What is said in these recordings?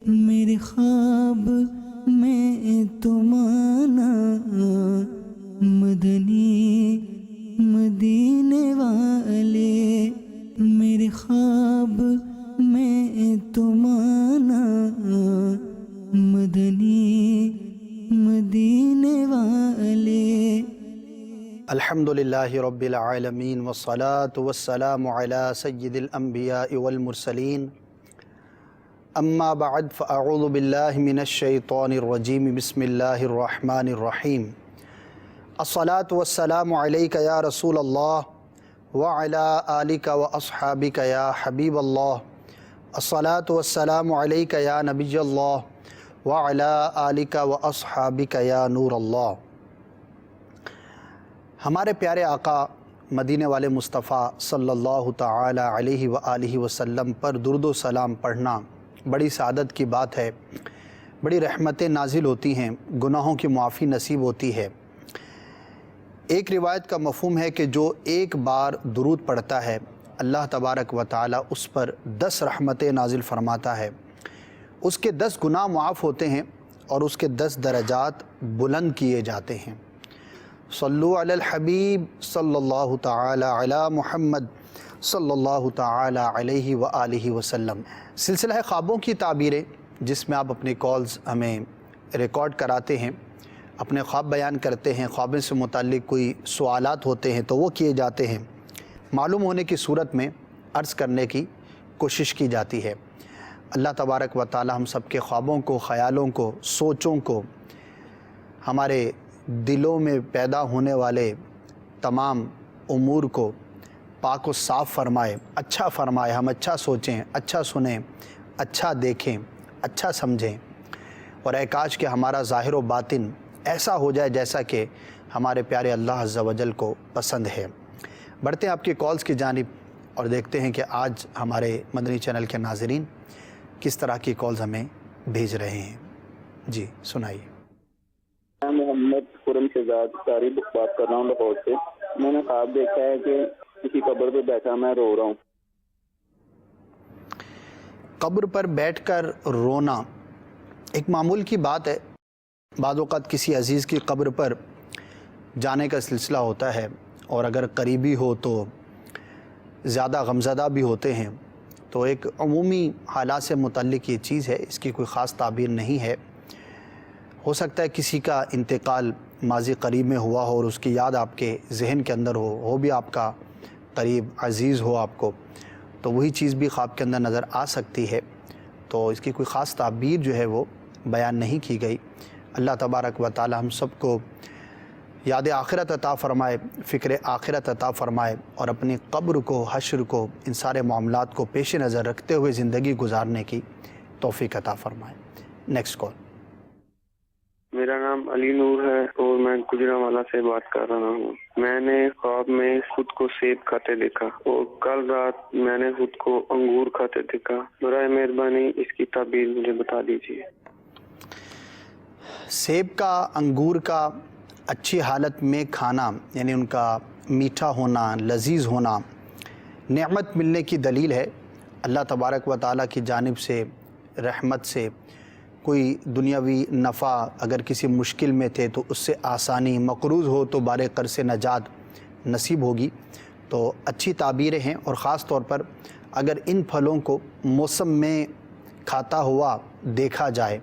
میرے خواب میں تمہارا مدنی مدینے والے، میرے خواب میں تمہارا مدنی مدینے والے۔ الحمدللہ رب العالمین والصلاة والسلام علی سید الانبیاء والمرسلین، اما بعد فاعوذ باللہ من الشیطان الرجیم، بسم اللہ الرحمن الرحیم۔ الصلاة والسلام علیک یا رسول اللہ وعلی آلک واصحابک یا حبیب اللہ، الصلاة والسلام علیک یا نبی اللہ وعلی آلک واصحابک یا نور اللہ۔ ہمارے پیارے آقا مدینے والے مصطفیٰ صلی اللہ تعالی علیہ وآلہ وسلم پر درود و سلام پڑھنا بڑی سعادت کی بات ہے، بڑی رحمتیں نازل ہوتی ہیں، گناہوں کی معافی نصیب ہوتی ہے۔ ایک روایت کا مفہوم ہے کہ جو ایک بار درود پڑھتا ہے اللہ تبارک و تعالی اس پر 10 رحمتیں نازل فرماتا ہے، اس کے 10 گناہ معاف ہوتے ہیں اور اس کے 10 درجات بلند کیے جاتے ہیں۔ صلو علی الحبیب صلی اللہ تعالی علی محمد صلی اللہ تعالی علیہ وآلہ وسلم۔ سلسلہ خوابوں کی تعبیریں، جس میں آپ اپنے کالز ہمیں ریکارڈ کراتے ہیں، اپنے خواب بیان کرتے ہیں، خوابوں سے متعلق کوئی سوالات ہوتے ہیں تو وہ کیے جاتے ہیں، معلوم ہونے کی صورت میں عرض کرنے کی کوشش کی جاتی ہے۔ اللہ تبارک و تعالی ہم سب کے خوابوں کو، خیالوں کو، سوچوں کو، ہمارے دلوں میں پیدا ہونے والے تمام امور کو پاک و صاف فرمائے، اچھا فرمائے، ہم اچھا سوچیں، اچھا سنیں، اچھا دیکھیں، اچھا سمجھیں، اور اے کاش کہ ہمارا ظاہر و باطن ایسا ہو جائے جیسا کہ ہمارے پیارے اللہ عز و جل کو پسند ہے۔ بڑھتے ہیں آپ کی کالز کی جانب اور دیکھتے ہیں کہ آج ہمارے مدنی چینل کے ناظرین کس طرح کی کالز ہمیں بھیج رہے ہیں۔ جی سنائیے۔ میں محمد خرم شہزاد قاری بات کر رہا ہوں لاہور سے۔ میں نے خواب دیکھا ہے کہ کسی قبر پہ بیٹھا میں رو رہا ہوں۔ قبر پر بیٹھ کر رونا ایک معمول کی بات ہے۔ بعض اوقات کسی عزیز کی قبر پر جانے کا سلسلہ ہوتا ہے اور اگر قریبی ہو تو زیادہ غمزدہ بھی ہوتے ہیں، تو ایک عمومی حالات سے متعلق یہ چیز ہے، اس کی کوئی خاص تعبیر نہیں ہے۔ ہو سکتا ہے کسی کا انتقال ماضی قریب میں ہوا ہو اور اس کی یاد آپ کے ذہن کے اندر ہو بھی آپ کا قریب عزیز ہو آپ کو، تو وہی چیز بھی خواب کے اندر نظر آ سکتی ہے، تو اس کی کوئی خاص تعبیر جو ہے وہ بیان نہیں کی گئی۔ اللہ تبارک و تعالی ہم سب کو یاد آخرت عطا فرمائے، فکر آخرت عطا فرمائے، اور اپنی قبر کو، حشر کو، ان سارے معاملات کو پیش نظر رکھتے ہوئے زندگی گزارنے کی توفیق عطا فرمائے۔ Next call. میرا نام علی نور ہے اور میں گجرانوالہ سے بات کر رہا ہوں۔ میں نے خواب میں خود کو سیب کھاتے دیکھا اور کل رات میں نے خود کو انگور کھاتے دیکھا۔ برائے مہربانی اس کی تعبیر مجھے بتا دیجیے۔ سیب کا، انگور کا اچھی حالت میں کھانا، یعنی ان کا میٹھا ہونا، لذیذ ہونا، نعمت ملنے کی دلیل ہے۔ اللہ تبارک و تعالیٰ کی جانب سے، رحمت سے کوئی دنیاوی نفع، اگر کسی مشکل میں تھے تو اس سے آسانی، مقروض ہو تو بارے قرض سے نجات نصیب ہوگی، تو اچھی تعبیریں ہیں۔ اور خاص طور پر اگر ان پھلوں کو موسم میں کھاتا ہوا دیکھا جائے،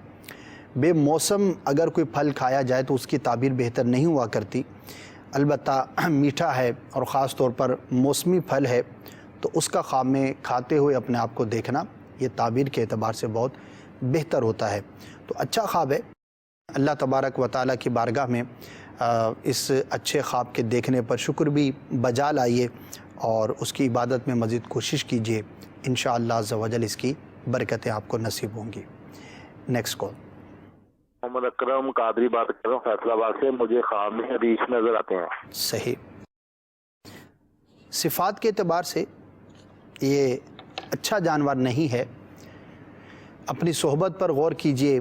بے موسم اگر کوئی پھل کھایا جائے تو اس کی تعبیر بہتر نہیں ہوا کرتی۔ البتہ میٹھا ہے اور خاص طور پر موسمی پھل ہے تو اس کا خواب میں کھاتے ہوئے اپنے آپ کو دیکھنا یہ تعبیر کے اعتبار سے بہت بہتر ہوتا ہے، تو اچھا خواب ہے۔ اللہ تبارک و تعالیٰ کی بارگاہ میں اس اچھے خواب کے دیکھنے پر شکر بھی بجا لائیے اور اس کی عبادت میں مزید کوشش کیجیے، انشاءاللہ عز و جل اس کی برکتیں آپ کو نصیب ہوں گی۔ Next call. محمد اکرم قادری بات کر رہا ہوں فیصل آباد سے۔ مجھے خواب میں ریچھ نظر آتے ہیں۔ صحیح۔ صفات کے اعتبار سے یہ اچھا جانور نہیں ہے۔ اپنی صحبت پر غور کیجئے،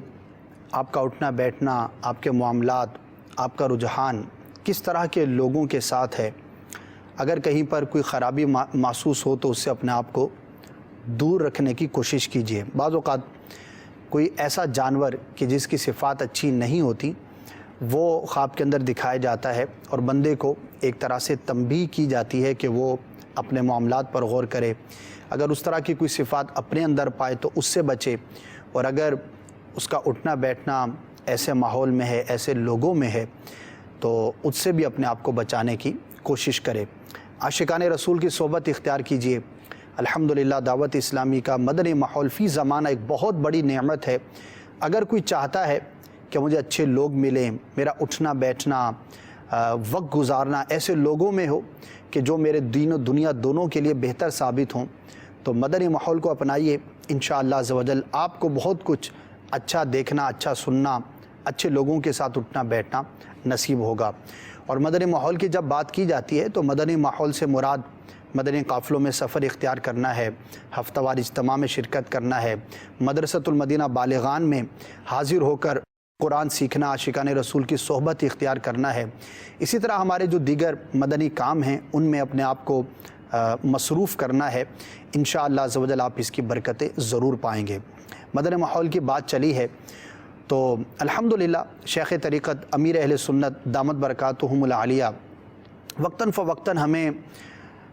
آپ کا اٹھنا بیٹھنا، آپ کے معاملات، آپ کا رجحان کس طرح کے لوگوں کے ساتھ ہے۔ اگر کہیں پر کوئی خرابی محسوس ہو تو اس سے اپنے آپ کو دور رکھنے کی کوشش کیجئے۔ بعض اوقات کوئی ایسا جانور کہ جس کی صفات اچھی نہیں ہوتی وہ خواب کے اندر دکھایا جاتا ہے اور بندے کو ایک طرح سے تنبیہ کی جاتی ہے کہ وہ اپنے معاملات پر غور کرے. اگر اس طرح کی کوئی صفات اپنے اندر پائے تو اس سے بچے، اور اگر اس کا اٹھنا بیٹھنا ایسے ماحول میں ہے، ایسے لوگوں میں ہے، تو اس سے بھی اپنے آپ کو بچانے کی کوشش کرے. عاشقان رسول کی صحبت اختیار کیجیے. الحمدللہ دعوت اسلامی کا مدنی ماحول فی زمانہ ایک بہت بڑی نعمت ہے. اگر کوئی چاہتا ہے کہ مجھے اچھے لوگ ملیں، میرا اٹھنا بیٹھنا، وقت گزارنا ایسے لوگوں میں ہو کہ جو میرے دین و دنیا دونوں کے لیے بہتر ثابت ہوں، تو مدنی ماحول کو اپنائیے. انشاءاللہ عز و جل آپ کو بہت کچھ اچھا دیکھنا، اچھا سننا، اچھے لوگوں کے ساتھ اٹھنا بیٹھنا نصیب ہوگا. اور مدنی ماحول کی جب بات کی جاتی ہے تو مدنی ماحول سے مراد مدنی قافلوں میں سفر اختیار کرنا ہے، ہفتہ وار اجتماع میں شرکت کرنا ہے، مدرسۃ المدینہ بالغان میں حاضر ہو کر قرآن سیکھنا، عاشقان رسول کی صحبت اختیار کرنا ہے. اسی طرح ہمارے جو دیگر مدنی کام ہیں ان میں اپنے آپ کو مصروف کرنا ہے. انشاءاللہ عز و جل آپ اس کی برکتیں ضرور پائیں گے. مدنی ماحول کی بات چلی ہے تو الحمدللہ شیخ طریقت امیر اہل سنت دامت برکاتہم العالیہ وقتاً فوقتاً ہمیں،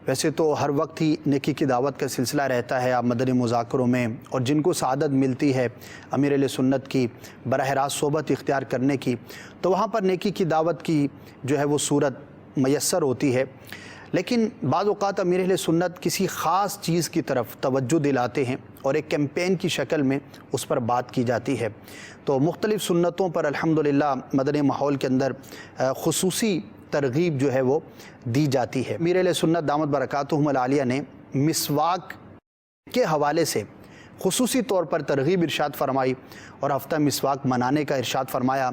ویسے تو ہر وقت ہی نیکی کی دعوت کا سلسلہ رہتا ہے آپ مدنی مذاکروں میں، اور جن کو سعادت ملتی ہے امیر اہل سنت کی براہ راست صحبت اختیار کرنے کی، تو وہاں پر نیکی کی دعوت کی جو ہے وہ صورت میسر ہوتی ہے. لیکن بعض اوقات امیر اہل سنت کسی خاص چیز کی طرف توجہ دلاتے ہیں اور ایک کیمپین کی شکل میں اس پر بات کی جاتی ہے. تو مختلف سنتوں پر الحمدللہ مدنی ماحول کے اندر خصوصی ترغیب جو ہے وہ دی جاتی ہے. امیر اہل سنت دامت برکاتہم العالیہ نے مسواک کے حوالے سے خصوصی طور پر ترغیب ارشاد فرمائی اور ہفتہ مسواک منانے کا ارشاد فرمایا.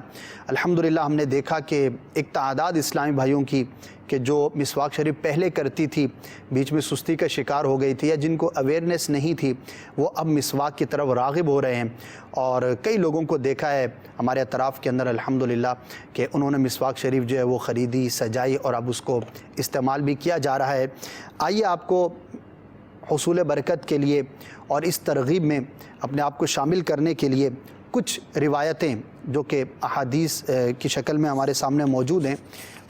الحمدللہ ہم نے دیکھا کہ ایک تعداد اسلامی بھائیوں کی کہ جو مسواک شریف پہلے کرتی تھی بیچ میں سستی کا شکار ہو گئی تھی، یا جن کو اویئرنیس نہیں تھی، وہ اب مسواک کی طرف راغب ہو رہے ہیں. اور کئی لوگوں کو دیکھا ہے ہمارے اطراف کے اندر الحمدللہ کہ انہوں نے مسواک شریف جو ہے وہ خریدی، سجائی اور اب اس کو استعمال بھی کیا جا رہا ہے. آئیے آپ کو حصول برکت کے لیے اور اس ترغیب میں اپنے آپ کو شامل کرنے کے لیے کچھ روایتیں جو کہ احادیث کی شکل میں ہمارے سامنے موجود ہیں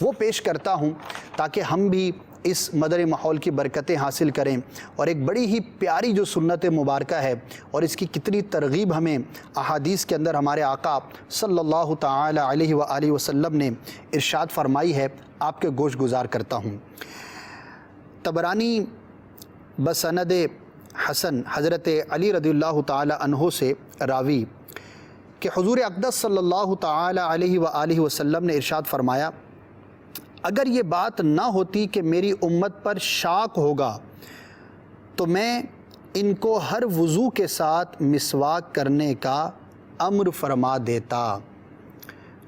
وہ پیش کرتا ہوں، تاکہ ہم بھی اس مدنی ماحول کی برکتیں حاصل کریں. اور ایک بڑی ہی پیاری جو سنت مبارکہ ہے اور اس کی کتنی ترغیب ہمیں احادیث کے اندر ہمارے آقا صلی اللہ تعالی علیہ وآلہ وسلم نے ارشاد فرمائی ہے، آپ کے گوش گزار کرتا ہوں. طبرانی بسند حسن حضرت علی رضی اللہ تعالی عنہ سے راوی کہ حضور اقدس صلی اللہ تعالی علیہ وآلہ وسلم نے ارشاد فرمایا، اگر یہ بات نہ ہوتی کہ میری امت پر شاق ہوگا تو میں ان کو ہر وضو کے ساتھ مسواک کرنے کا امر فرما دیتا.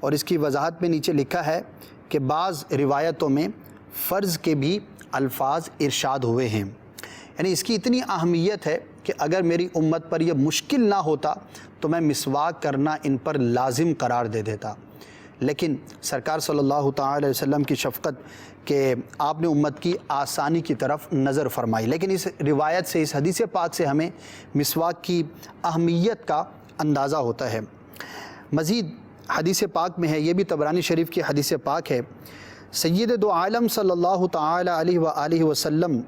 اور اس کی وضاحت میں نیچے لکھا ہے کہ بعض روایتوں میں فرض کے بھی الفاظ ارشاد ہوئے ہیں. یعنی اس کی اتنی اہمیت ہے کہ اگر میری امت پر یہ مشکل نہ ہوتا تو میں مسواک کرنا ان پر لازم قرار دے دیتا. لیکن سرکار صلی اللہ تعالی علیہ وسلم کی شفقت کہ آپ نے امت کی آسانی کی طرف نظر فرمائی. لیکن اس روایت سے، اس حدیث پاک سے ہمیں مسواک کی اہمیت کا اندازہ ہوتا ہے. مزید حدیث پاک میں ہے، یہ بھی طبرانی شریف کی حدیث پاک ہے، سید دو عالم صلی اللہ تعالی علیہ وآلہ وسلم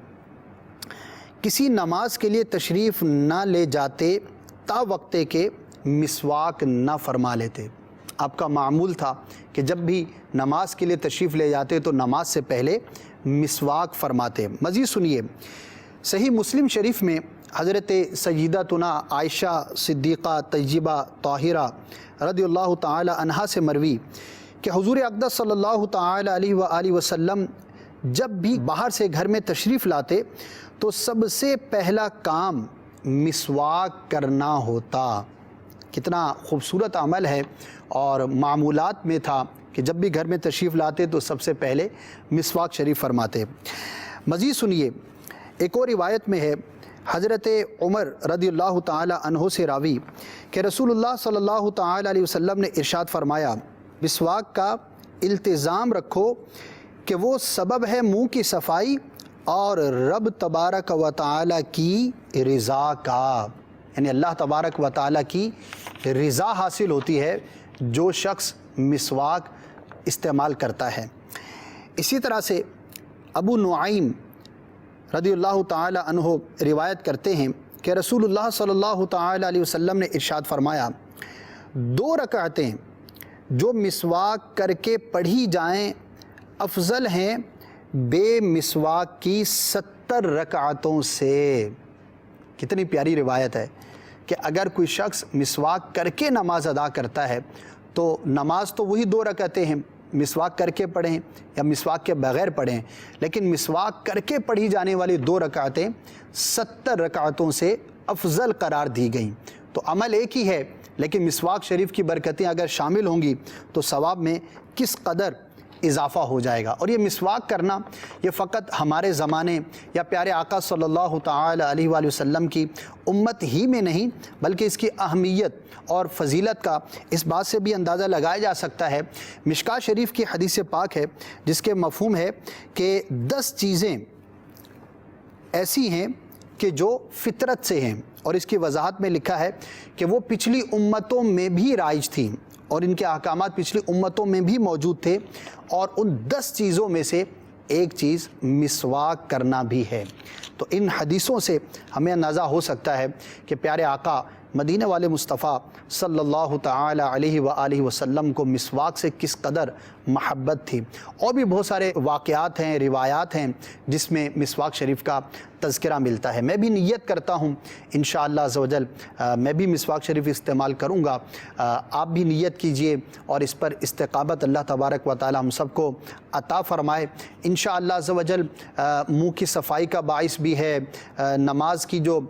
کسی نماز کے لیے تشریف نہ لے جاتے تا وقتے کے مسواک نہ فرما لیتے. آپ کا معمول تھا کہ جب بھی نماز کے لیے تشریف لے جاتے تو نماز سے پہلے مسواک فرماتے. مزید سنیے، صحیح مسلم شریف میں حضرت سیدتنا عائشہ صدیقہ طیبہ طاہرہ رضی اللہ تعالی عنہا سے مروی کہ حضور اقدس صلی اللہ تعالی علیہ وآلہ وسلم جب بھی باہر سے گھر میں تشریف لاتے تو سب سے پہلا کام مسواک کرنا ہوتا. کتنا خوبصورت عمل ہے اور معمولات میں تھا کہ جب بھی گھر میں تشریف لاتے تو سب سے پہلے مسواک شریف فرماتے. مزید سنیے، ایک اور روایت میں ہے حضرت عمر رضی اللہ تعالی عنہ سے راوی کہ رسول اللہ صلی اللہ تعالی علیہ وسلم نے ارشاد فرمایا، مسواک کا التزام رکھو کہ وہ سبب ہے منہ کی صفائی اور رب تبارک و تعالی کی رضا کا. یعنی اللہ تبارک و تعالیٰ کی رضا حاصل ہوتی ہے جو شخص مسواک استعمال کرتا ہے۔ اسی طرح سے ابو نعیم رضی اللہ تعالی عنہ روایت کرتے ہیں کہ رسول اللہ صلی اللہ تعالی علیہ وسلم نے ارشاد فرمایا، 2 رکعتیں جو مسواک کر کے پڑھی جائیں افضل ہیں بے مسواک کی 70 رکعتوں سے۔ کتنی پیاری روایت ہے کہ اگر کوئی شخص مسواک کر کے نماز ادا کرتا ہے تو نماز تو وہی 2 رکعتیں ہیں، مسواک کر کے پڑھیں یا مسواک کے بغیر پڑھیں، لیکن مسواک کر کے پڑھی جانے والی 2 رکعتیں 70 رکعتوں سے افضل قرار دی گئیں۔ تو عمل ایک ہی ہے، لیکن مسواک شریف کی برکتیں اگر شامل ہوں گی تو ثواب میں کس قدر اضافہ ہو جائے گا۔ اور یہ مسواک کرنا یہ فقط ہمارے زمانے یا پیارے آقا صلی اللہ تعالی علیہ وآلہ وسلم کی امت ہی میں نہیں، بلکہ اس کی اہمیت اور فضیلت کا اس بات سے بھی اندازہ لگایا جا سکتا ہے۔ مشکوٰۃ شریف کی حدیث پاک ہے جس کے مفہوم ہے کہ 10 چیزیں ایسی ہیں کہ جو فطرت سے ہیں، اور اس کی وضاحت میں لکھا ہے کہ وہ پچھلی امتوں میں بھی رائج تھیں اور ان کے احکامات پچھلی امتوں میں بھی موجود تھے، اور ان 10 چیزوں میں سے ایک چیز مسواک کرنا بھی ہے۔ تو ان حدیثوں سے ہمیں اندازہ ہو سکتا ہے کہ پیارے آقا مدینہ والے مصطفیٰ صلی اللہ تعالی علیہ وآلہ وسلم کو مسواک سے کس قدر محبت تھی۔ اور بھی بہت سارے واقعات ہیں، روایات ہیں جس میں مسواک شریف کا تذکرہ ملتا ہے۔ میں بھی نیت کرتا ہوں انشاءاللہ عز و جل میں بھی مسواک شریف استعمال کروں گا، آپ بھی نیت کیجئے اور اس پر استقامت اللہ تبارک و تعالی ہم سب کو عطا فرمائے۔ انشاءاللہ عز و جل منہ کی صفائی کا باعث بھی ہے، نماز کی جو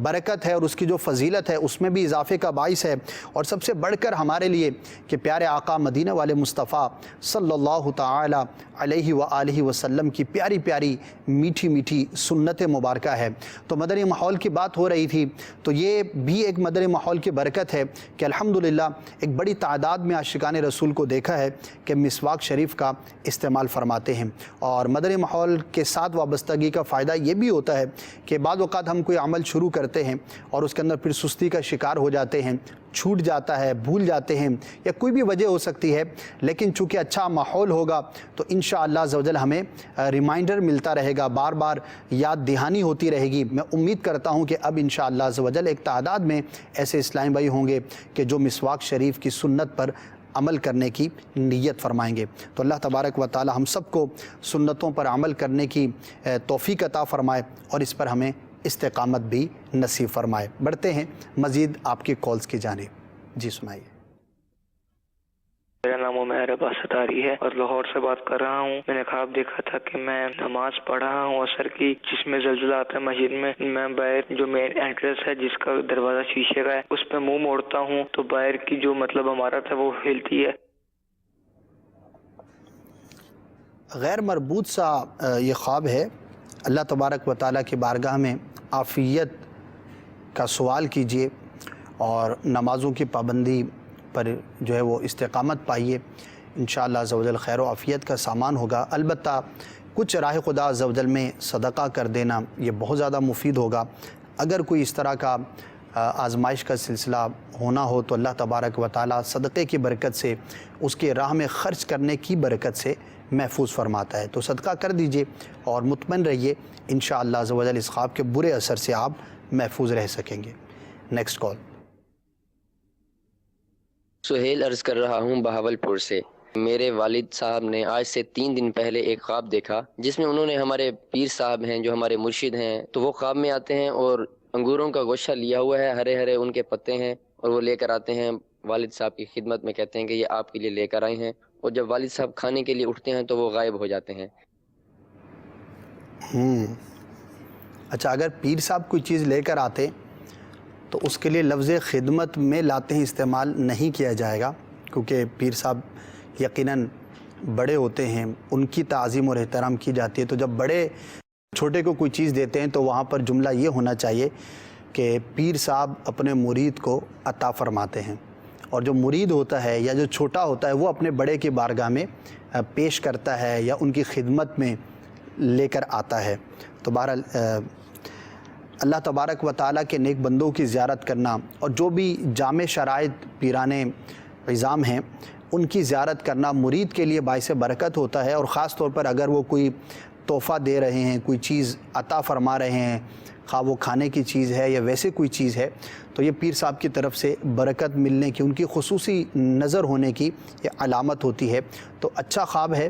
برکت ہے اور اس کی جو فضیلت ہے اس میں بھی اضافے کا باعث ہے، اور سب سے بڑھ کر ہمارے لیے کہ پیارے آقا مدینہ والے مصطفیٰ صلی اللہ تعالی علیہ وآلہ وسلم کی پیاری پیاری میٹھی میٹھی سنت مبارکہ ہے۔ تو مدنی ماحول کی بات ہو رہی تھی، تو یہ بھی ایک مدنی ماحول کی برکت ہے کہ الحمدللہ ایک بڑی تعداد میں عاشقان رسول کو دیکھا ہے کہ مسواک شریف کا استعمال فرماتے ہیں۔ اور مدنی ماحول کے ساتھ وابستگی کا فائدہ یہ بھی ہوتا ہے کہ بعض اوقات ہم کوئی عمل شروع کرتے ہیں اور اس کے اندر پھر سستی کا شکار ہو جاتے ہیں، چھوٹ جاتا ہے، بھول جاتے ہیں، یا کوئی بھی وجہ ہو سکتی ہے، لیکن چونکہ اچھا ماحول ہوگا تو انشاءاللہ عز و جل ہمیں ریمائنڈر ملتا رہے گا، بار بار یاد دہانی ہوتی رہے گی۔ میں امید کرتا ہوں کہ اب انشاءاللہ عز و جل ایک تعداد میں ایسے اسلامی بھائی ہوں گے کہ جو مسواک شریف کی سنت پر عمل کرنے کی نیت فرمائیں گے۔ تو اللہ تبارک و تعالی ہم سب کو سنتوں پر عمل کرنے کی توفیق عطا فرمائے اور اس پر ہمیں استقامت بھی نصیب فرمائے۔ بڑھتے ہیں مزید آپ کی کالز کی جانب، جی سنائیے۔ میرا نام عمیر عباس ستاری ہے اور لاہور سے بات کر رہا ہوں۔ میں نے خواب دیکھا تھا کہ میں نماز پڑھ رہا ہوں عصر کی، جس میں زلزلہ آتا ہے مسجد میں باہر جو مین انٹرنس ہے جس کا دروازہ شیشے کا ہے اس پہ منہ موڑتا ہوں تو باہر کی جو عمارت ہے وہ ہلتی ہے۔ غیر مربوط سا یہ خواب ہے۔ اللہ تبارک و تعالیٰ کی بارگاہ میں عافیت کا سوال کیجئے اور نمازوں کی پابندی پر جو ہے وہ استقامت پائیے، انشاءاللہ عز و جل خیر و عافیت کا سامان ہوگا۔ البتہ کچھ راہ خدا عز و جل میں صدقہ کر دینا یہ بہت زیادہ مفید ہوگا۔ اگر کوئی اس طرح کا آزمائش کا سلسلہ ہونا ہو تو اللہ تبارک و تعالیٰ صدقے کی برکت سے، اس کے راہ میں خرچ کرنے کی برکت سے محفوظ فرماتا ہے۔ تو صدقہ کر دیجئے اور مطمئن رہیے، انشاءاللہ عز و جل اس خواب کے برے اثر سے آپ محفوظ رہ سکیں گے۔ Next call. سہیل عرض کر رہا ہوں بہاولپور سے۔ میرے والد صاحب نے آج سے 3 دن پہلے ایک خواب دیکھا جس میں انہوں نے ہمارے پیر صاحب ہیں جو ہمارے مرشد ہیں، تو وہ خواب میں آتے ہیں اور انگوروں کا گوشہ لیا ہوا ہے، ہرے ہرے ان کے پتے ہیں، اور وہ لے کر آتے ہیں والد صاحب کی خدمت میں، کہتے ہیں کہ یہ آپ کے لیے لے کر آئے ہیں، اور جب والد صاحب کھانے کے لیے اٹھتے ہیں تو وہ غائب ہو جاتے ہیں۔ اچھا، اگر پیر صاحب کوئی چیز لے کر آتے تو اس کے لیے لفظ خدمت میں لاتے ہیں استعمال نہیں کیا جائے گا، کیونکہ پیر صاحب یقیناً بڑے ہوتے ہیں، ان کی تعظیم اور احترام کی جاتی ہے۔ تو جب بڑے چھوٹے کو کوئی چیز دیتے ہیں تو وہاں پر جملہ یہ ہونا چاہیے کہ پیر صاحب اپنے مرید کو عطا فرماتے ہیں، اور جو مرید ہوتا ہے یا جو چھوٹا ہوتا ہے وہ اپنے بڑے کی بارگاہ میں پیش کرتا ہے یا ان کی خدمت میں لے کر آتا ہے۔ تو بہرحال اللہ تبارک و تعالیٰ کے نیک بندوں کی زیارت کرنا اور جو بھی جامع شرائط پیرانے عظام ہیں ان کی زیارت کرنا مرید کے لیے باعث برکت ہوتا ہے، اور خاص طور پر اگر وہ کوئی تحفہ دے رہے ہیں، کوئی چیز عطا فرما رہے ہیں، خواہ وہ کھانے کی چیز ہے یا ویسے کوئی چیز ہے، تو یہ پیر صاحب کی طرف سے برکت ملنے کی، ان کی خصوصی نظر ہونے کی یہ علامت ہوتی ہے۔ تو اچھا خواب ہے،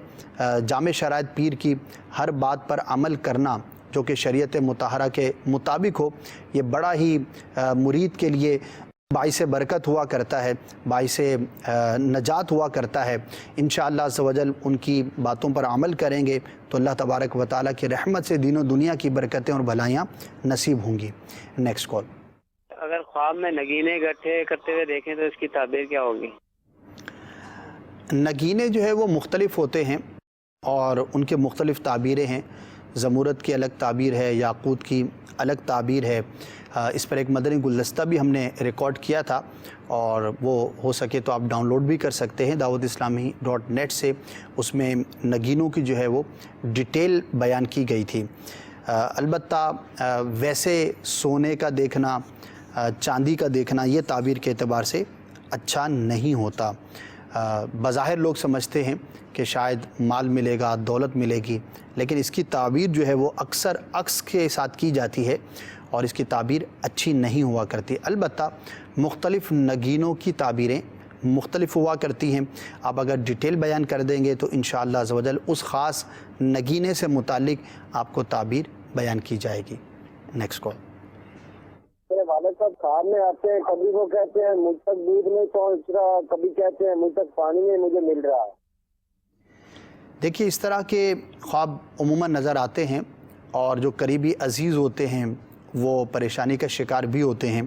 جامع شرائط پیر کی ہر بات پر عمل کرنا جو کہ شریعت مطہرہ کے مطابق ہو، یہ بڑا ہی مرید کے لیے باعث برکت ہوا کرتا ہے، باعث نجات ہوا کرتا ہے۔ انشاءاللہ عز و جل ان کی باتوں پر عمل کریں گے تو اللہ تبارک و تعالیٰ کی رحمت سے دین و دنیا کی برکتیں اور بھلائیاں نصیب ہوں گی۔ Next call. اگر خواب میں نگینے اکٹھے کرتے ہوئے دیکھیں تو اس کی تعبیر کیا ہوگی؟ نگینے جو ہے وہ مختلف ہوتے ہیں اور ان کے مختلف تعبیریں ہیں۔ زمورت کی الگ تعبیر ہے، یاقوت کی الگ تعبیر ہے۔ اس پر ایک مدنی گلدستہ بھی ہم نے ریکارڈ کیا تھا اور وہ ہو سکے تو آپ ڈاؤن لوڈ بھی کر سکتے ہیں dawatIslami.net سے۔ اس میں نگینوں کی جو ہے وہ ڈیٹیل بیان کی گئی تھی۔ البتہ ویسے سونے کا دیکھنا، چاندی کا دیکھنا یہ تعبیر کے اعتبار سے اچھا نہیں ہوتا۔ بظاہر لوگ سمجھتے ہیں کہ شاید مال ملے گا، دولت ملے گی، لیکن اس کی تعبیر جو ہے وہ اکثر عکس کے ساتھ کی جاتی ہے اور اس کی تعبیر اچھی نہیں ہوا کرتی۔ البتہ مختلف نگینوں کی تعبیریں مختلف ہوا کرتی ہیں۔ آپ اگر ڈیٹیل بیان کر دیں گے تو انشاءاللہ عز و جل اس خاص نگینے سے متعلق آپ کو تعبیر بیان کی جائے گی۔ Next call. میرے والد صاحب خواب میں آتے ہیں، کبھی وہ کہتے ہیں مجھ تک دودھ نہیں پہنچ رہا، کبھی کہتے ہیں مجھ تک پانی نہیں مجھے مل رہا۔ دیکھیے اس طرح کے خواب عموماً نظر آتے ہیں اور جو قریبی عزیز ہوتے ہیں وہ پریشانی کا شکار بھی ہوتے ہیں۔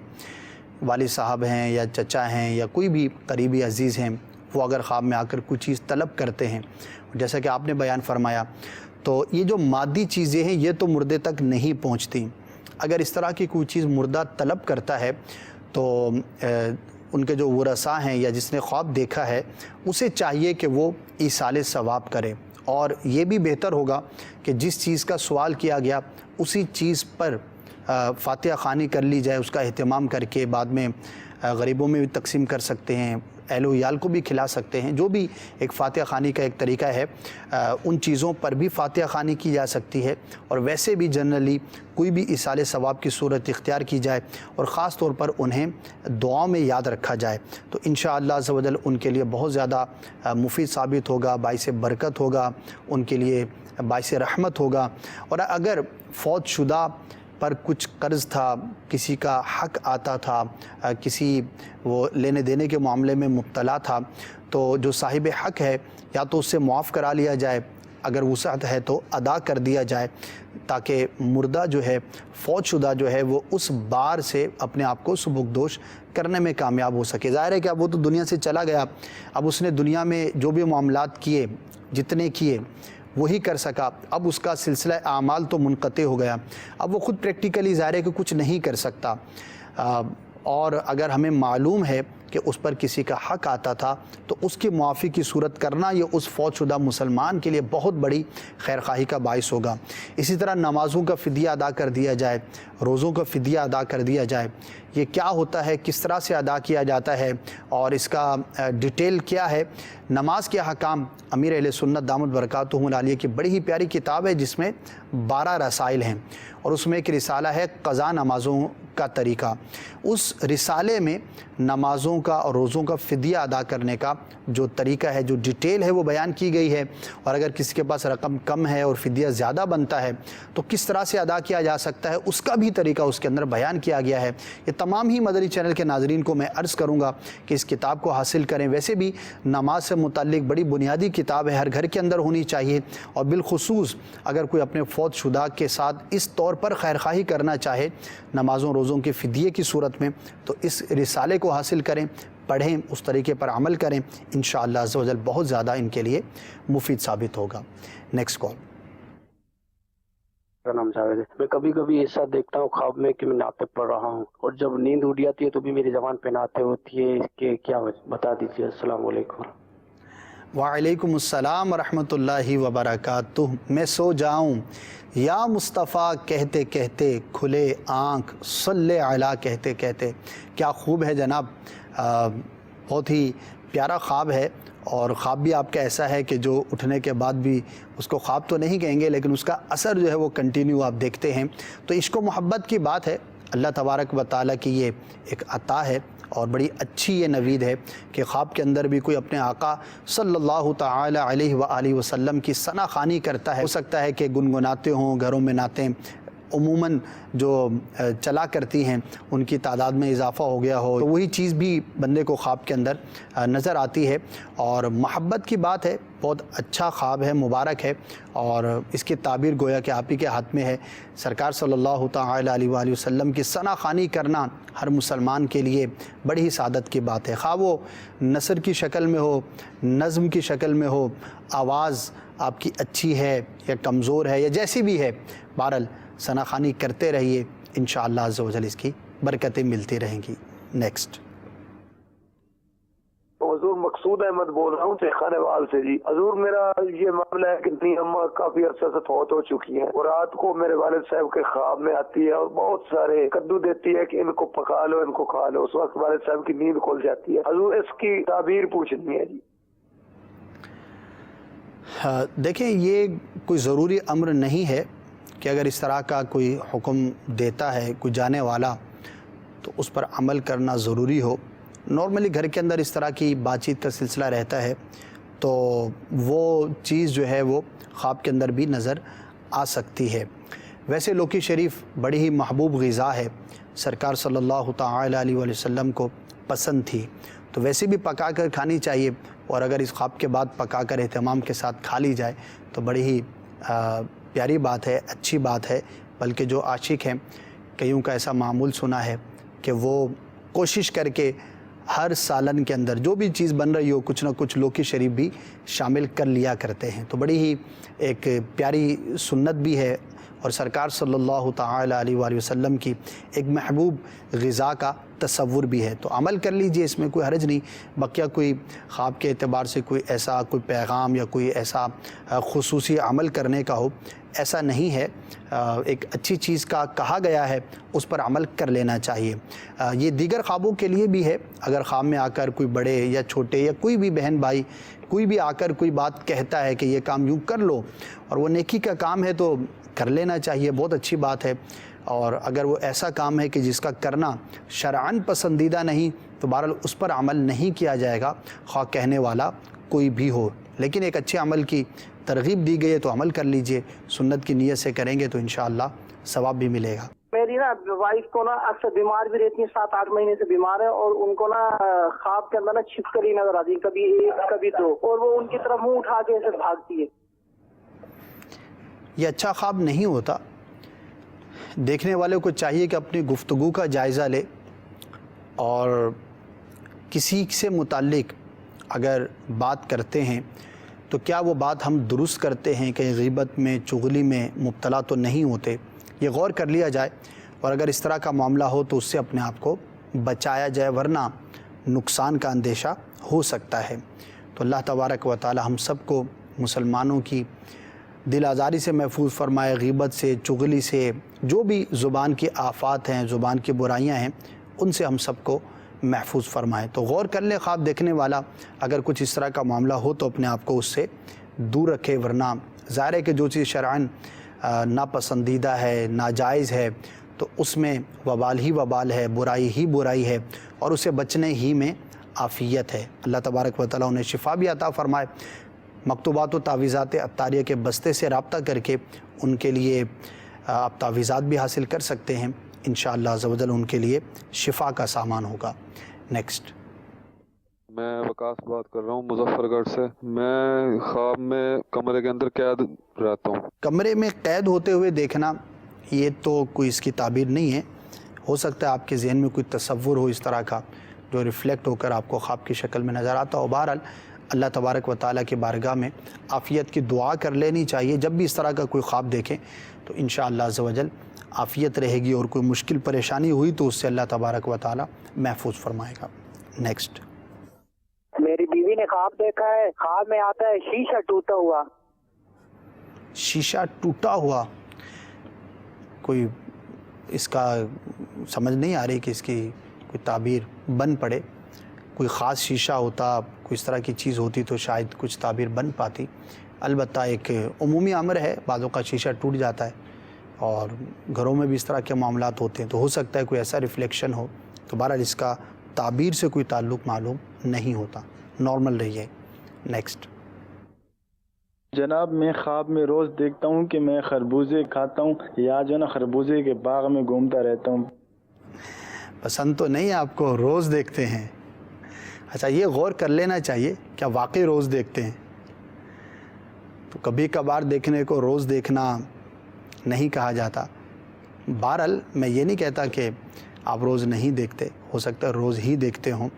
والد صاحب ہیں یا چچا ہیں یا کوئی بھی قریبی عزیز ہیں، وہ اگر خواب میں آ کر کوئی چیز طلب کرتے ہیں، جیسا کہ آپ نے بیان فرمایا، تو یہ جو مادی چیزیں ہیں یہ تو مردے تک نہیں پہنچتی۔ اگر اس طرح کی کوئی چیز مردہ طلب کرتا ہے تو ان کے جو ورثاء ہیں یا جس نے خواب دیکھا ہے اسے چاہیے کہ وہ ایصال ثواب کرے، اور یہ بھی بہتر ہوگا کہ جس چیز کا سوال کیا گیا اسی چیز پر فاتحہ خوانی کر لی جائے، اس کا اہتمام کر کے بعد میں غریبوں میں بھی تقسیم کر سکتے ہیں، اہل و عیال کو بھی کھلا سکتے ہیں۔ جو بھی ایک فاتحہ خوانی کا ایک طریقہ ہے، ان چیزوں پر بھی فاتحہ خوانی کی جا سکتی ہے، اور ویسے بھی جنرلی کوئی بھی ایصال ثواب کی صورت اختیار کی جائے اور خاص طور پر انہیں دعاؤں میں یاد رکھا جائے تو انشاءاللہ عز و جل ان کے لیے بہت زیادہ مفید ثابت ہوگا، باعث برکت ہوگا، ان کے لیے باعث رحمت ہوگا۔ اور اگر فوت شدہ پر کچھ قرض تھا، کسی کا حق آتا تھا، کسی وہ لینے دینے کے معاملے میں مبتلا تھا، تو جو صاحب حق ہے یا تو اس سے معاف کرا لیا جائے، اگر وسعت ہے تو ادا کر دیا جائے، تاکہ مردہ جو ہے، فوت شدہ جو ہے، وہ اس بار سے اپنے آپ کو سبکدوش کرنے میں کامیاب ہو سکے۔ ظاہر ہے کہ اب وہ تو دنیا سے چلا گیا، اب اس نے دنیا میں جو بھی معاملات کیے، جتنے کیے وہی کر سکا، اب اس کا سلسلہ اعمال تو منقطع ہو گیا، اب وہ خود پریکٹیکلی ظاہر ہے کہ کچھ نہیں کر سکتا۔ اور اگر ہمیں معلوم ہے کہ اس پر کسی کا حق آتا تھا تو اس کی معافی کی صورت کرنا یہ اس فوت شدہ مسلمان کے لیے بہت بڑی خیرخواہی کا باعث ہوگا۔ اسی طرح نمازوں کا فدیہ ادا کر دیا جائے، روزوں کا فدیہ ادا کر دیا جائے۔ یہ کیا ہوتا ہے، کس طرح سے ادا کیا جاتا ہے اور اس کا ڈیٹیل کیا ہے؟ نماز کے احکام امیر اہل سنت دامت برکاتہم العالیہ کی بڑی ہی پیاری کتاب ہے جس میں 12 رسائل ہیں، اور اس میں ایک رسالہ ہے قضا نمازوں کا طریقہ۔ اس رسالے میں نمازوں کا اور روزوں کا فدیہ ادا کرنے کا جو طریقہ ہے، جو ڈیٹیل ہے، وہ بیان کی گئی ہے، اور اگر کسی کے پاس رقم کم ہے اور فدیہ زیادہ بنتا ہے تو کس طرح سے ادا کیا جا سکتا ہے، اس کا بھی طریقہ اس کے اندر بیان کیا گیا ہے۔ یہ تمام ہی مدنی چینل کے ناظرین کو میں عرض کروں گا کہ اس کتاب کو حاصل کریں۔ ویسے بھی نماز سے متعلق بڑی بنیادی کتاب ہے، ہر گھر کے اندر ہونی چاہیے، اور بالخصوص اگر کوئی اپنے فوت شدہ کے ساتھ اس طور پر خیرخواہی کرنا چاہے نمازوں روزوں کے فدیے کی صورت میں تو اس رسالے کو حاصل کریں، پڑھیں، اس طریقے پر عمل کریں، انشاءاللہ عز و جل بہت زیادہ ان کے لیے مفید ثابت ہوگا۔ Next call. میرا نام جاوید ہے۔ میں کبھی کبھی ایسا دیکھتا ہوں خواب میں کہ میں نعتیں پڑھ رہا ہوں، اور جب نیند اٹھ جاتی ہے تو بھی میری زبان پہ نعتیں ہوتی ہے، اس کے کیا بتا دیجیے۔ السلام علیکم۔ وعلیکم السلام ورحمۃ اللہ وبرکاتہ۔ میں سو جاؤں یا مصطفیٰ کہتے کہتے کھلے آنکھ، صلی علی کہتے کہتے. کیا خوب ہے جناب، بہت ہی پیارا خواب ہے. اور خواب بھی آپ کا ایسا ہے کہ جو اٹھنے کے بعد بھی اس کو خواب تو نہیں کہیں گے، لیکن اس کا اثر جو ہے وہ کنٹینیو آپ دیکھتے ہیں. تو عشق و محبت کی بات ہے. اللہ تبارک و تعالیٰ کی یہ ایک عطا ہے اور بڑی اچھی یہ نوید ہے کہ خواب کے اندر بھی کوئی اپنے آقا صلی اللہ تعالی علیہ وآلہ وسلم کی ثنا خوانی کرتا ہے. ہو سکتا ہے کہ گنگناتے ہوں، گھروں میں نعتیں عموماً جو چلا کرتی ہیں ان کی تعداد میں اضافہ ہو گیا ہو، تو وہی چیز بھی بندے کو خواب کے اندر نظر آتی ہے. اور محبت کی بات ہے، بہت اچھا خواب ہے، مبارک ہے، اور اس کی تعبیر گویا کہ آپ ہی کے ہاتھ میں ہے. سرکار صلی اللہ تعالی علیہ وآلہ وسلم کی ثنا خوانی کرنا ہر مسلمان کے لیے بڑی ہی سعادت کی بات ہے، خواہ وہ نثر کی شکل میں ہو، نظم کی شکل میں ہو، آواز آپ کی اچھی ہے یا کمزور ہے یا جیسی بھی ہے، بہرحال ثنا خوانی کرتے رہیے، انشاءاللہ عز و جل اس کی برکتیں ملتی رہیں گی. نیکسٹ. حضور مقصود احمد بول رہا ہوں چیخانے وال سے. جی حضور، میرا یہ معاملہ ہے کہ اپنی اماں کافی عرصہ سے فوت ہو چکی ہیں اور رات کو میرے والد صاحب کے خواب میں آتی ہے اور بہت سارے کدو دیتی ہے کہ ان کو پکا لو، ان کو کھا لو. اس وقت والد صاحب کی نیند کھل جاتی ہے. حضور اس کی تعبیر پوچھنی ہے. جی دیکھیں، یہ کوئی ضروری امر نہیں ہے کہ اگر اس طرح کا کوئی حکم دیتا ہے کوئی جانے والا تو اس پر عمل کرنا ضروری ہو. نارملی گھر کے اندر اس طرح کی بات چیت کا سلسلہ رہتا ہے تو وہ چیز جو ہے وہ خواب کے اندر بھی نظر آ سکتی ہے. ویسے لوکی شریف بڑی ہی محبوب غذا ہے، سرکار صلی اللہ تعالی علیہ وآلہ وسلم کو پسند تھی، تو ویسے بھی پکا کر کھانی چاہیے. اور اگر اس خواب کے بعد پکا کر اہتمام کے ساتھ کھا لی جائے تو بڑی ہی پیاری بات ہے، اچھی بات ہے. بلکہ جو عاشق ہیں، کئیوں کا ایسا معمول سنا ہے کہ وہ کوشش کر کے ہر سالن کے اندر جو بھی چیز بن رہی ہو کچھ نہ کچھ لوکی شریف بھی شامل کر لیا کرتے ہیں. تو بڑی ہی ایک پیاری سنت بھی ہے اور سرکار صلی اللہ تعالی علیہ وآلہ وسلم کی ایک محبوب غذا کا تصور بھی ہے. تو عمل کر لیجئے، اس میں کوئی حرج نہیں. بقیہ کوئی خواب کے اعتبار سے کوئی ایسا کوئی پیغام یا کوئی ایسا خصوصی عمل کرنے کا ہو، ایسا نہیں ہے. ایک اچھی چیز کا کہا گیا ہے، اس پر عمل کر لینا چاہیے. یہ دیگر خوابوں کے لیے بھی ہے. اگر خواب میں آ کر کوئی بڑے یا چھوٹے یا کوئی بھی بہن بھائی کوئی بھی آ کر کوئی بات کہتا ہے کہ یہ کام یوں کر لو اور وہ نیکی کا کام ہے تو کر لینا چاہیے، بہت اچھی بات ہے. اور اگر وہ ایسا کام ہے کہ جس کا کرنا شرعاً پسندیدہ نہیں تو بہرحال اس پر عمل نہیں کیا جائے گا، خواہ کہنے والا کوئی بھی ہو. لیکن ایک اچھے عمل کی ترغیب دی گئی ہے تو عمل کر لیجئے. سنت کی نیت سے کریں گے تو انشاءاللہ ثواب بھی ملے گا. میری نا وائف کو نا اکثر بیمار بھی رہتی ہیں، 7-8 مہینے سے بیمار ہے، اور ان کو نا خواب کے اندر نا چھپکلی نظر آتی ہے، کبھی ایک کبھی دو، اور وہ ان کی طرف منہ اٹھا کے ایسے بھاگتی ہے. یہ اچھا خواب نہیں ہوتا. دیکھنے والے کو چاہیے کہ اپنی گفتگو کا جائزہ لے اور کسی سے متعلق اگر بات کرتے ہیں تو کیا وہ بات ہم درست کرتے ہیں، کہ غیبت میں چغلی میں مبتلا تو نہیں ہوتے، یہ غور کر لیا جائے. اور اگر اس طرح کا معاملہ ہو تو اس سے اپنے آپ کو بچایا جائے، ورنہ نقصان کا اندیشہ ہو سکتا ہے. تو اللہ تبارک و تعالی ہم سب کو مسلمانوں کی دل آزاری سے محفوظ فرمائے، غیبت سے، چغلی سے، جو بھی زبان کی آفات ہیں، زبان کی برائیاں ہیں، ان سے ہم سب کو محفوظ فرمائے. تو غور کر لے خواب دیکھنے والا، اگر کچھ اس طرح کا معاملہ ہو تو اپنے آپ کو اس سے دور رکھے، ورنہ ظاہر ہے کہ جو چیز شرعاً ناپسندیدہ ہے، ناجائز ہے، تو اس میں وبال ہی وبال ہے، برائی ہی برائی ہے، اور اسے بچنے ہی میں عافیت ہے. اللہ تبارک و تعالیٰ انہیں شفا بھی عطا فرمائے. مکتوبات و تعویذات عطاریہ کے بستے سے رابطہ کر کے ان کے لیے آپ تعویذات بھی حاصل کر سکتے ہیں. انشاءاللہ عز و جل ان کے لیے شفا کا سامان ہوگا. نیکسٹ. میں وکاس بات کر رہا ہوں مظفر گڑھ سے. میں خواب میں کمرے کے اندر قید رہتا ہوں. کمرے میں قید ہوتے ہوئے دیکھنا یہ تو کوئی اس کی تعبیر نہیں ہے. ہو سکتا ہے آپ کے ذہن میں کوئی تصور ہو اس طرح کا جو ریفلیکٹ ہو کر آپ کو خواب کی شکل میں نظر آتا ہو. بہرحال اللہ تبارک و تعالیٰ کی بارگاہ میں عافیت کی دعا کر لینی چاہیے. جب بھی اس طرح کا کوئی خواب دیکھیں تو انشاءاللہ عز و جل عافیت رہے گی، اور کوئی مشکل پریشانی ہوئی تو اس سے اللہ تبارک و تعالیٰ محفوظ فرمائے گا. نیکسٹ. میری بیوی نے خواب دیکھا ہے، خواب میں آتا ہے شیشہ ٹوٹا ہوا. شیشہ ٹوٹا ہوا؟ کوئی اس کا سمجھ نہیں آ رہی کہ اس کی کوئی تعبیر بن پڑے. کوئی خاص شیشہ ہوتا، کوئی اس طرح کی چیز ہوتی تو شاید کچھ تعبیر بن پاتی. البتہ ایک عمومی امر ہے، بعضوں کا شیشہ ٹوٹ جاتا ہے اور گھروں میں بھی اس طرح کے معاملات ہوتے ہیں، تو ہو سکتا ہے کوئی ایسا ریفلیکشن ہو. تو بہرحال اس کا تعبیر سے کوئی تعلق معلوم نہیں ہوتا. نارمل رہیے. نیکسٹ. جناب میں خواب میں روز دیکھتا ہوں کہ میں خربوزے کھاتا ہوں یا جو نا خربوزے کے باغ میں گھومتا رہتا ہوں. پسند تو نہیں آپ کو، روز دیکھتے ہیں. اچھا یہ غور کر لینا چاہیے کیا واقعی روز دیکھتے ہیں؟ تو کبھی کبھار دیکھنے کو روز دیکھنا نہیں کہا جاتا. بہرحال میں یہ نہیں کہتا کہ آپ روز نہیں دیکھتے، ہو سکتا ہے روز ہی دیکھتے ہوں.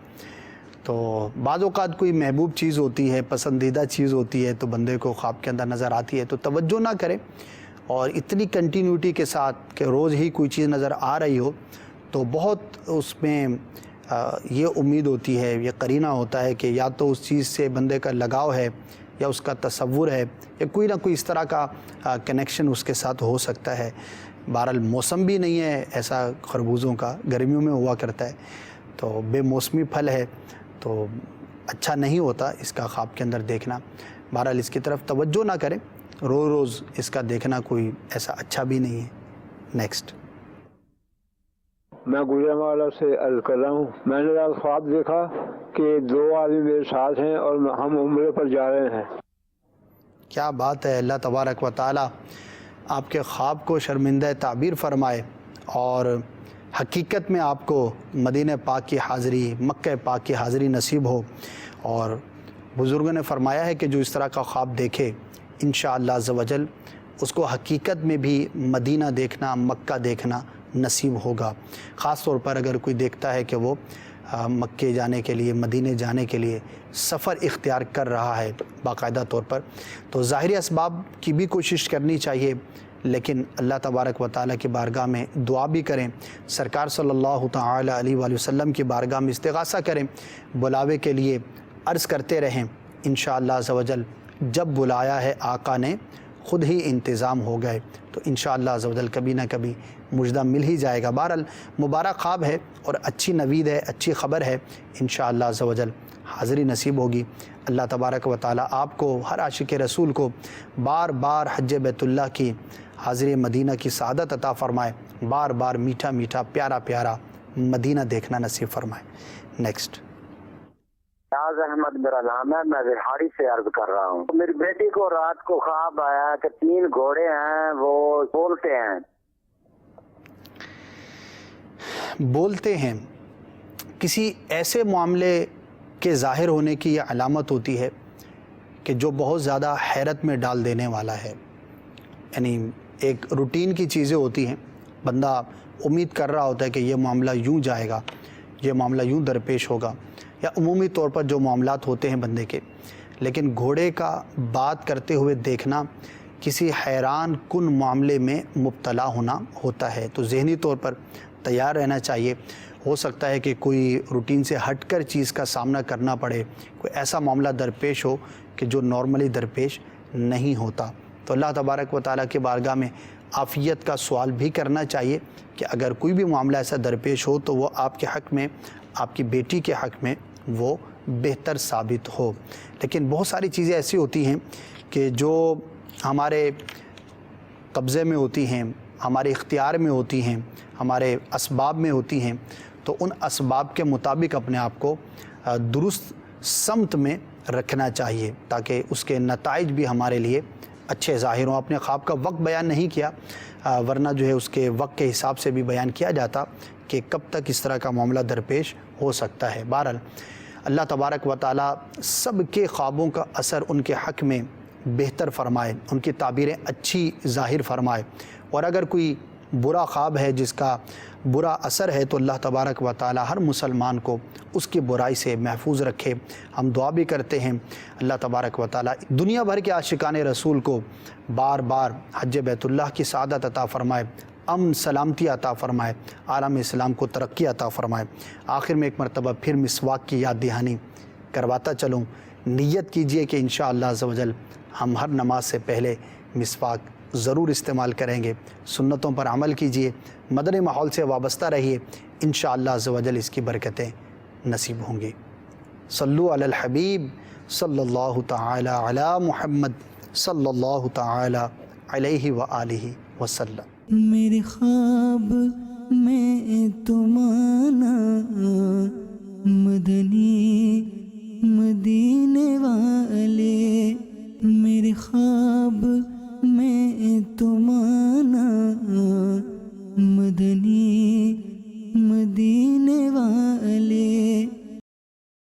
تو بعض اوقات کوئی محبوب چیز ہوتی ہے، پسندیدہ چیز ہوتی ہے تو بندے کو خواب کے اندر نظر آتی ہے تو توجہ نہ کرے، اور اتنی کنٹینیوٹی کے ساتھ کہ روز ہی کوئی چیز نظر آ رہی ہو تو بہت اس میں یہ امید ہوتی ہے، یہ قرینہ ہوتا ہے کہ یا تو اس چیز سے بندے کا لگاؤ ہے یا اس کا تصور ہے یا کوئی نہ کوئی اس طرح کا کنیکشن اس کے ساتھ ہو سکتا ہے. بہرحال موسم بھی نہیں ہے ایسا خربوزوں کا، گرمیوں میں ہوا کرتا ہے تو بے موسمی پھل ہے تو اچھا نہیں ہوتا اس کا خواب کے اندر دیکھنا. بہرحال اس کی طرف توجہ نہ کریں، روز روز اس کا دیکھنا کوئی ایسا اچھا بھی نہیں ہے. نیکسٹ. میں گجرانوالہ سے عرض کر رہا ہوں، میں نے آج خواب دیکھا کہ 2 آدمی میرے ساتھ ہیں اور ہم عمرے پر جا رہے ہیں. کیا بات ہے. اللہ تبارک و تعالی آپ کے خواب کو شرمندہ تعبیر فرمائے اور حقیقت میں آپ کو مدینہ پاک کی حاضری، مکہ پاک کی حاضری نصیب ہو. اور بزرگوں نے فرمایا ہے کہ جو اس طرح کا خواب دیکھے انشاءاللہ عز و جل اس کو حقیقت میں بھی مدینہ دیکھنا، مکہ دیکھنا نصیب ہوگا. خاص طور پر اگر کوئی دیکھتا ہے کہ وہ مکے جانے کے لیے، مدینے جانے کے لیے سفر اختیار کر رہا ہے باقاعدہ طور پر، تو ظاہری اسباب کی بھی کوشش کرنی چاہیے، لیکن اللہ تبارک و تعالیٰ کی بارگاہ میں دعا بھی کریں، سرکار صلی اللہ تعالی علیہ وآلہ وسلم کی بارگاہ میں استغاثہ کریں، بلاوے کے لیے عرض کرتے رہیں. انشاءاللہ عز و جل جب بلایا ہے آقا نے خود ہی انتظام ہو گئے تو انشاءاللہ عز و جل کبھی نہ کبھی مجدہ مل ہی جائے گا. بہرحال مبارک خواب ہے اور اچھی نوید ہے، اچھی خبر ہے. انشاءاللہ عز و جل حاضری نصیب ہوگی. اللہ تبارک و تعالیٰ آپ کو، ہر عاشق رسول کو بار بار حج بیت اللہ کی حاضری مدینہ کی سعادت عطا فرمائے، بار بار میٹھا میٹھا پیارا پیارا مدینہ دیکھنا نصیب فرمائے. نیکسٹ. نیاز احمد میرا نام ہے، میں بہاری سے عرض کر رہا ہوں. میری بیٹی کو رات کو خواب آیا کہ 3 گھوڑے ہیں وہ بولتے ہیں. بولتے ہیں کسی ایسے معاملے کے ظاہر ہونے کی یہ علامت ہوتی ہے کہ جو بہت زیادہ حیرت میں ڈال دینے والا ہے. یعنی ایک روٹین کی چیزیں ہوتی ہیں، بندہ امید کر رہا ہوتا ہے کہ یہ معاملہ یوں جائے گا، یہ معاملہ یوں درپیش ہوگا، یا عمومی طور پر جو معاملات ہوتے ہیں بندے کے، لیکن گھوڑے کا بات کرتے ہوئے دیکھنا کسی حیران کن معاملے میں مبتلا ہونا ہوتا ہے. تو ذہنی طور پر تیار رہنا چاہیے. ہو سکتا ہے کہ کوئی روٹین سے ہٹ کر چیز کا سامنا کرنا پڑے، کوئی ایسا معاملہ درپیش ہو کہ جو نارملی درپیش نہیں ہوتا. تو اللہ تبارک و تعالیٰ کی بارگاہ میں عافیت کا سوال بھی کرنا چاہیے کہ اگر کوئی بھی معاملہ ایسا درپیش ہو تو وہ آپ کے حق میں، آپ کی بیٹی کے حق میں وہ بہتر ثابت ہو. لیکن بہت ساری چیزیں ایسی ہوتی ہیں کہ جو ہمارے قبضے میں ہوتی ہیں، ہمارے اختیار میں ہوتی ہیں، ہمارے اسباب میں ہوتی ہیں، تو ان اسباب کے مطابق اپنے آپ کو درست سمت میں رکھنا چاہیے تاکہ اس کے نتائج بھی ہمارے لیے اچھے ظاہر ہوں. اپنے خواب کا وقت بیان نہیں کیا، ورنہ جو ہے اس کے وقت کے حساب سے بھی بیان کیا جاتا کہ کب تک اس طرح کا معاملہ درپیش ہو سکتا ہے. بہرحال اللہ تبارک و تعالیٰ سب کے خوابوں کا اثر ان کے حق میں بہتر فرمائے، ان کی تعبیریں اچھی ظاہر فرمائے. اور اگر کوئی برا خواب ہے جس کا برا اثر ہے تو اللہ تبارک و تعالیٰ ہر مسلمان کو اس کی برائی سے محفوظ رکھے. ہم دعا بھی کرتے ہیں اللہ تبارک و تعالیٰ دنیا بھر کے عاشقان رسول کو بار بار حج بیت اللہ کی سعادت عطا فرمائے، امن سلامتی عطا فرمائے، عالم اسلام کو ترقی عطا فرمائے. آخر میں ایک مرتبہ پھر مسواک کی یاد دہانی کرواتا چلوں. نیت کیجئے کہ انشاءاللہ عز و جل ہم ہر نماز سے پہلے مسواک ضرور استعمال کریں گے، سنتوں پر عمل کیجئے، مدنی ماحول سے وابستہ رہیے، انشاءاللہ عز و جل اس کی برکتیں نصیب ہوں گی۔ صلو علی الحبیب صلی اللہ تعالی علی محمد صلی اللہ تعالی علیہ وآلہ وسلم۔ میرے خواب میں تم آنا